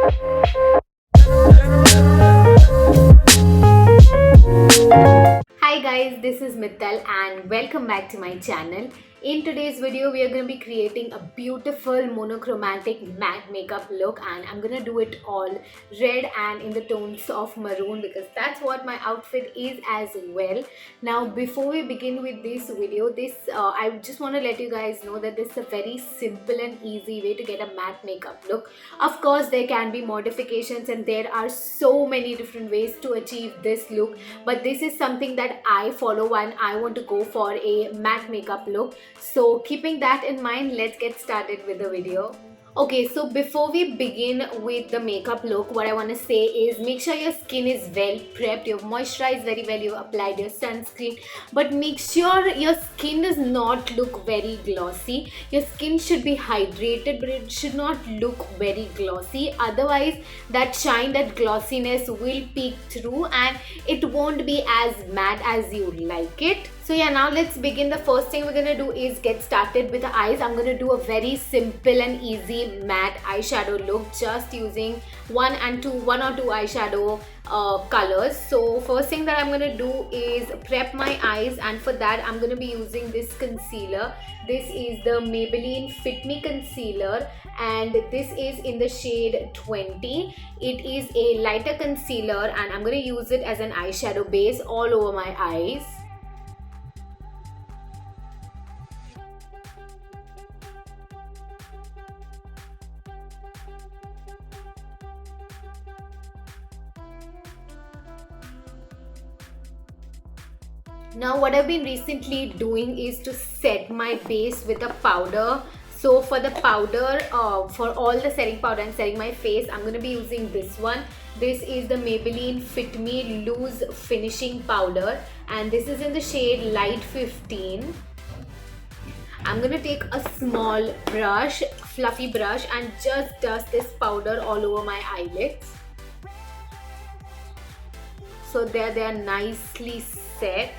Hi guys, this is Mital and welcome back to my channel. In today's video, we are going to be creating a beautiful monochromatic matte makeup look, and I'm going to do it all red and in the tones of maroon because that's what my outfit is as well. Now, before we begin with this video, I just want to let you guys know that this is a very simple and easy way to get a matte makeup look. Of course, there can be modifications and there are so many different ways to achieve this look, but this is something that I follow when I want to go for a matte makeup look. So keeping that in mind, let's get started with the video. Okay, so before we begin with the makeup look, what I want to say is make sure your skin is well prepped, you've moisturized very well, you've applied your sunscreen, but make sure your skin does not look very glossy. Your skin should be hydrated, but it should not look very glossy. Otherwise, that shine, that glossiness will peek through and it won't be as matte as you like it. So yeah, now let's begin. The first thing we're gonna do is get started with the eyes. I'm gonna do a very simple and easy matte eyeshadow look just using one or two eyeshadow colors. So first thing that I'm gonna do is prep my eyes, and for that I'm gonna be using this concealer. This is the Maybelline Fit Me Concealer and this is in the shade 20. It is a lighter concealer and I'm gonna use it as an eyeshadow base all over my eyes. Now what I've been recently doing is to set my base with a powder. So for the powder, for all the setting powder and setting my face, I'm going to be using this one. This is the Maybelline Fit Me Loose Finishing Powder and this is in the shade Light 15. I'm going to take a small brush, fluffy brush, and just dust this powder all over my eyelids. So there they are nicely set.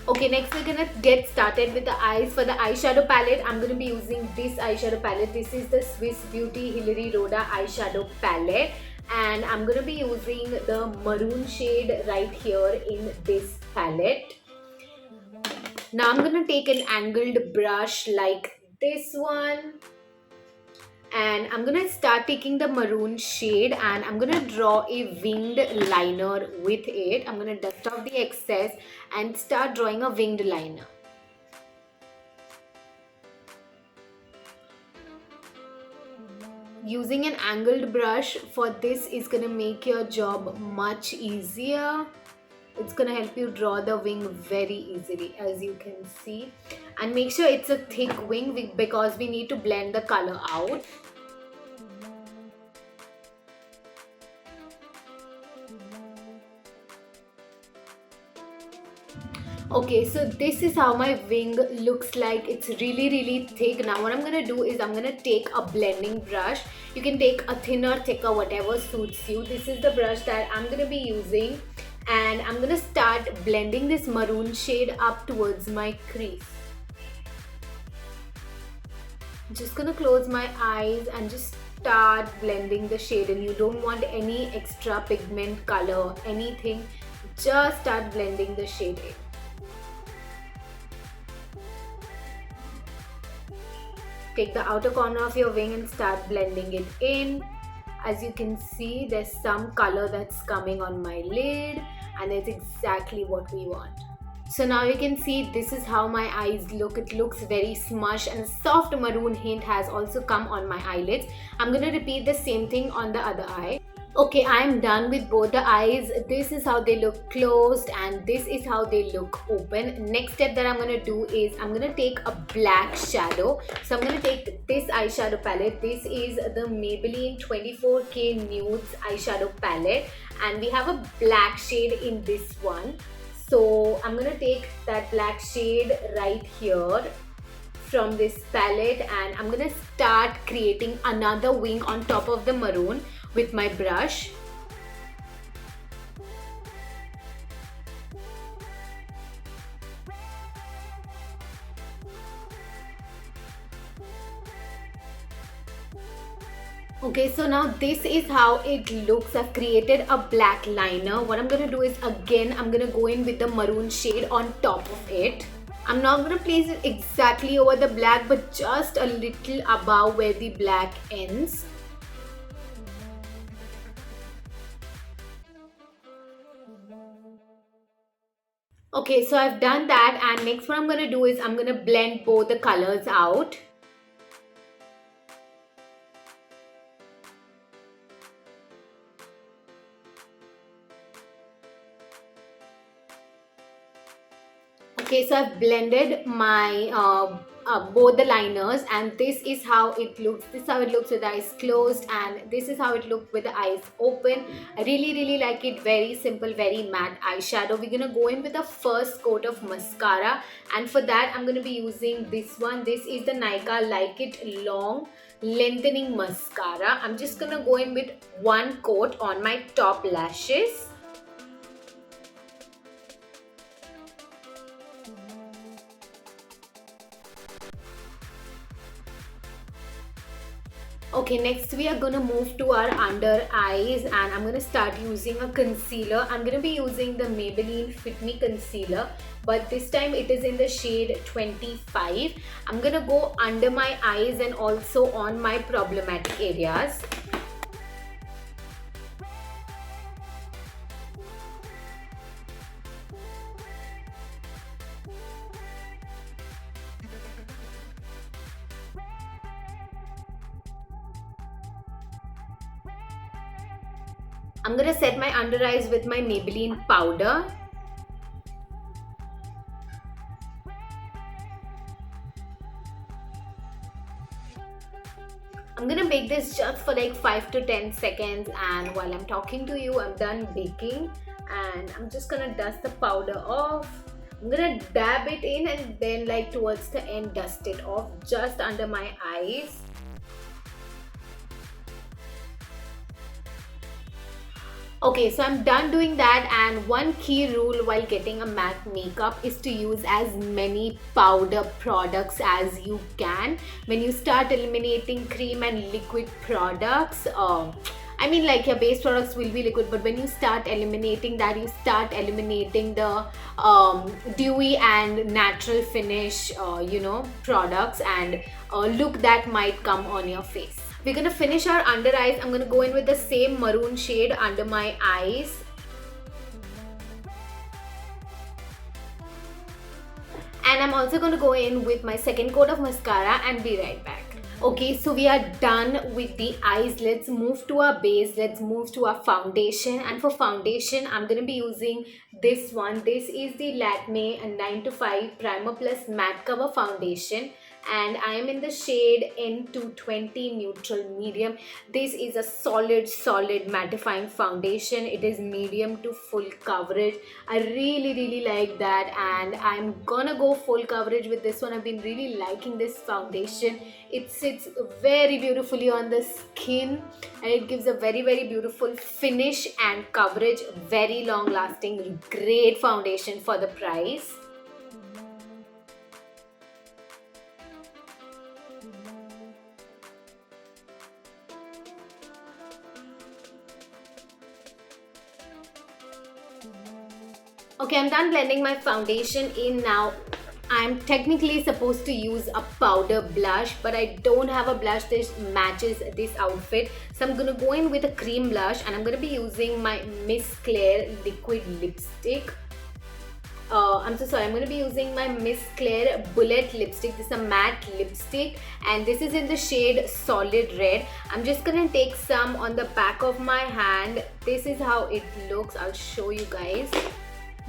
Okay, next we're gonna get started with the eyes. For the eyeshadow palette, I'm gonna be using this eyeshadow palette. This is the Swiss Beauty Hilary Rhoda eyeshadow palette and I'm gonna be using the maroon shade right here in this palette. Now I'm gonna take an angled brush like this one and I'm gonna start taking the maroon shade and I'm gonna draw a winged liner with it. I'm gonna dust off the excess and start drawing a winged liner. Using an angled brush for this is gonna make your job much easier. It's gonna help you draw the wing very easily, as you can see. And make sure it's a thick wing because we need to blend the color out. Okay, so this is how my wing looks like. It's really thick. Now what I'm gonna do is I'm gonna take a blending brush. You can take a thinner, thicker, whatever suits you. This is the brush that I'm gonna be using and I'm gonna start blending this maroon shade up towards my crease. I'm just gonna close my eyes and just start blending the shade, and you don't want any extra pigment color, anything. Just start blending the shade in. Take the outer corner of your wing and start blending it in. As you can see, there's some color that's coming on my lid and it's exactly what we want. So now you can see this is how my eyes look. It looks very smudged and a soft maroon hint has also come on my eyelids. I'm going to repeat the same thing on the other eye. Okay, I'm done with both the eyes. This is how they look closed and this is how they look open. Next step that I'm going to do is I'm going to take a black shadow. So I'm going to take this eyeshadow palette. This is the Maybelline 24K Nudes eyeshadow palette and we have a black shade in this one. So I'm going to take that black shade right here from this palette and I'm going to start creating another wing on top of the maroon with my brush. Okay, so now this is how it looks. I've created a black liner. What I'm gonna do is, again, I'm gonna go in with the maroon shade on top of it. I'm not gonna place it exactly over the black, but just a little above where the black ends. Okay, so I've done that, and next what I'm gonna do is I'm gonna blend both the colors out. Okay, so I've blended my both the liners, and this is how it looks. This is how it looks with the eyes closed, and this is how it looks with the eyes open. I really like it. Very simple, very matte eyeshadow. We're gonna go in with the first coat of mascara, and for that I'm gonna be using this one. This is the Nykaa Like It Long Lengthening Mascara. I'm just gonna go in with one coat on my top lashes. Okay, next we are gonna move to our under eyes, and I'm gonna start using a concealer. I'm gonna be using the Maybelline Fit Me Concealer, but this time it is in the shade 25. I'm gonna go under my eyes and also on my problematic areas. I'm gonna set my under eyes with my Maybelline powder. I'm gonna bake this just for like 5 to 10 seconds, and while I'm talking to you, I'm done baking, and I'm just gonna dust the powder off. I'm gonna dab it in and then like towards the end dust it off just under my eyes. Okay, so I'm done doing that, and one key rule while getting a matte makeup is to use as many powder products as you can. When you start eliminating cream and liquid products, I mean, like, your base products will be liquid, but when you start eliminating that, you start eliminating the dewy and natural finish, products and look that might come on your face. We're gonna finish our under eyes. I'm gonna go in with the same maroon shade under my eyes. And I'm also gonna go in with my second coat of mascara and be right back. Okay, so we are done with the eyes. Let's move to our base. Let's move to our foundation. And for foundation, I'm going to be using this one. This is the Lakme 9 to 5 Primer Plus Matte Cover Foundation. And I am in the shade N220 Neutral Medium. This is a solid mattifying foundation. It is medium to full coverage. I really like that, and I'm gonna go full coverage with this one. I've been really liking this foundation. It sits very beautifully on the skin, and it gives a very beautiful finish and coverage. Very long lasting, great foundation for the price. Okay, I'm done blending my foundation in now. I'm technically supposed to use a powder blush, but I don't have a blush that matches this outfit. So I'm going to go in with a cream blush, and I'm going to be using my Miss Claire liquid lipstick. I'm so sorry, I'm going to be using my Miss Claire bullet lipstick. This is a matte lipstick, and this is in the shade Solid Red. I'm just going to take some on the back of my hand. This is how it looks. I'll show you guys.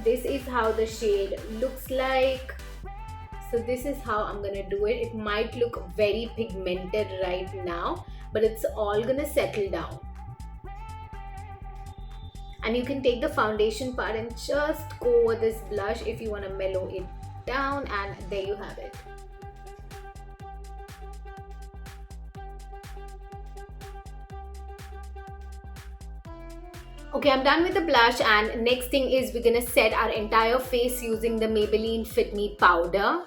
This is how the shade looks like. So this is how I'm gonna do it. It might look very pigmented right now, but it's all gonna settle down. And you can take the foundation part and just go over this blush if you want to mellow it down, and there you have it. Okay, I'm done with the blush, and next thing is we're gonna set our entire face using the Maybelline Fit Me powder.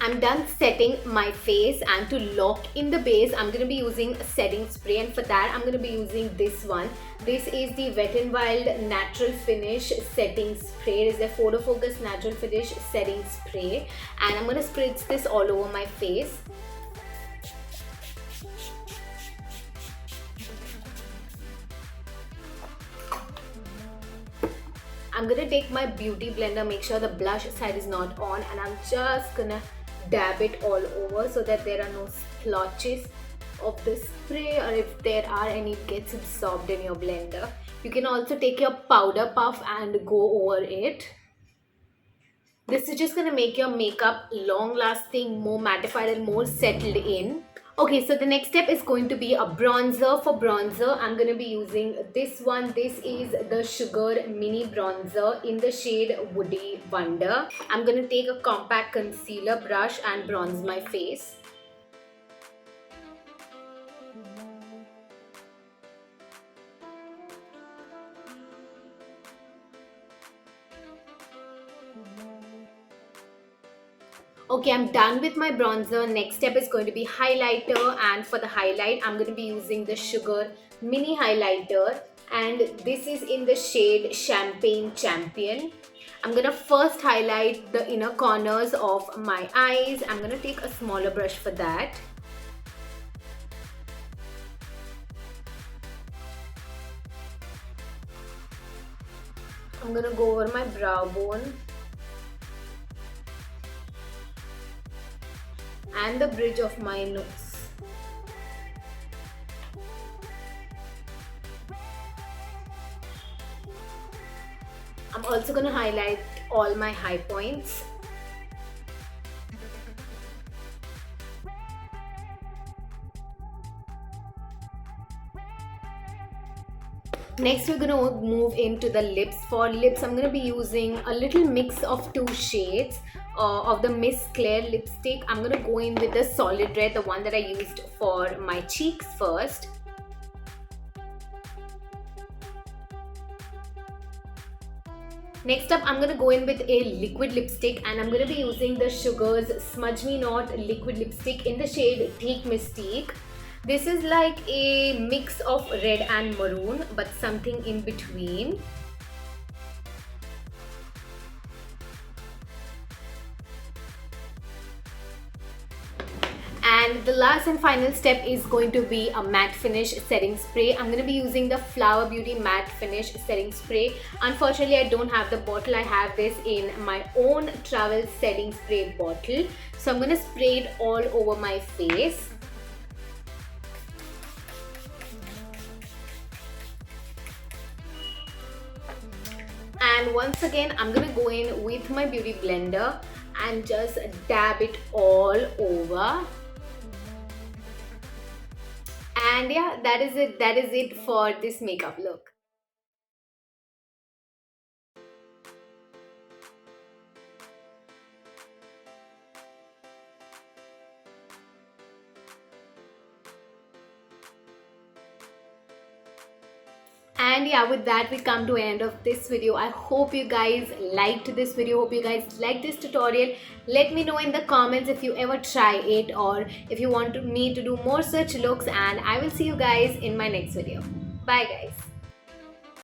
I'm done setting my face, and to lock in the base I'm going to be using a setting spray, and for that I'm going to be using this one. This is the Wet n Wild Natural Finish Setting Spray. It is the Photofocus Natural Finish Setting Spray, and I'm going to spritz this all over my face. I'm going to take my beauty blender, make sure the blush side is not on, and I'm just going to dab it all over so that there are no splotches of the spray, or if there are any, it gets absorbed in your blender. You can also take your powder puff and go over it. This is just going to make your makeup long lasting, more mattified and more settled in. Okay, so the next step is going to be a bronzer. For bronzer, I'm going to be using this one. This is the Sugar Mini Bronzer in the shade Woody Wonder. I'm going to take a compact concealer brush and bronze my face. Okay, I'm done with my bronzer. Next step is going to be highlighter, and for the highlight I'm going to be using the Sugar Mini Highlighter, and this is in the shade Champagne Champion. I'm going to first highlight the inner corners of my eyes. I'm going to take a smaller brush for that. I'm going to go over my brow bone and the bridge of my nose. I'm also going to highlight all my high points. Next, we're going to move into the lips. For lips, I'm going to be using a little mix of two shades of the Miss Claire lipstick. I'm going to go in with the solid red, the one that I used for my cheeks first. Next up, I'm going to go in with a liquid lipstick, and I'm going to be using the Sugar's Smudge Me Not liquid lipstick in the shade Teak Mistique. This is like a mix of red and maroon, but something in between. And the last and final step is going to be a matte finish setting spray. I'm going to be using the Flower Beauty matte finish setting spray. Unfortunately, I don't have the bottle. I have this in my own travel setting spray bottle. So I'm going to spray it all over my face. And once again, I'm going to go in with my beauty blender and just dab it all over. And yeah, that is it for this makeup look. And yeah, with that we come to an end of this video. I hope you guys liked this video. Hope you guys liked this tutorial. Let me know in the comments if you ever try it, or if you want me to do more such looks, and I will see you guys in my next video. Bye guys.